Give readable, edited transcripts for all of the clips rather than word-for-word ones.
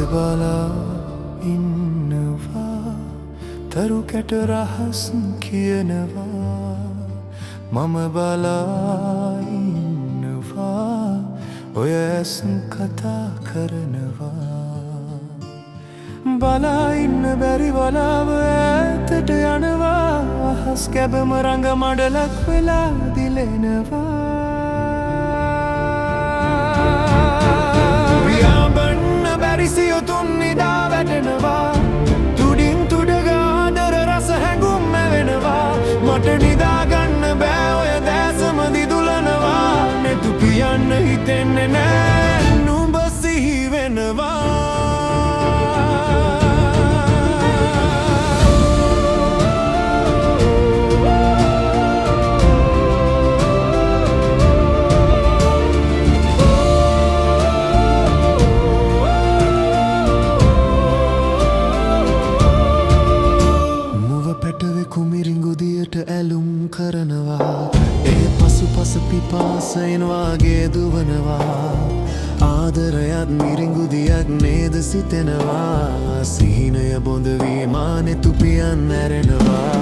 බලා ඉන්නවා තරු කැට රහස් කියනවා මම බලා ඉන්නවා ඔය ඇස් කතා කරනවා බලා ඉන්න බැරි බලාව ඈතට යනවා අහස් කැබම රඟ මඩලක් වෙලා දිලෙනවා සියොතුන් නිදා වැටෙනවා තුඩින් තුඩග ආදර රස හැඟුම් මැවෙනවා මට නිදාගන්න බෑ ඔය දැසම දිදුලනවා නෙතු කියන්න හිතෙන්නේ නෑ නුඹ සිහි වෙනවා කුමිරිංගුදියට ඇලුම් කරනවා ඒ පසුපස පිපාසයෙන් වාගේ දුවනවා ආදරයත් මිරිංගුදියක් නේද සිතෙනවා සිහිනය බොඳ වී මානෙතු පියන් ඇරෙනවා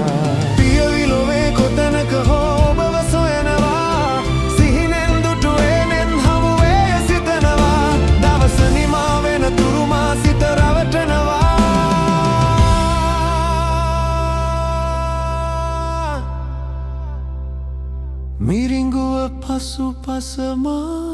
පියවිලොවේ කොතැනක හෝ ඔබව සොයනවා සිහිනෙන් දුටුවේ නෙන් හමුවේ සිතනවා දවස නිමා වෙන තුරුමා සිත රවටනවා මිරිංගුව පසුපස මා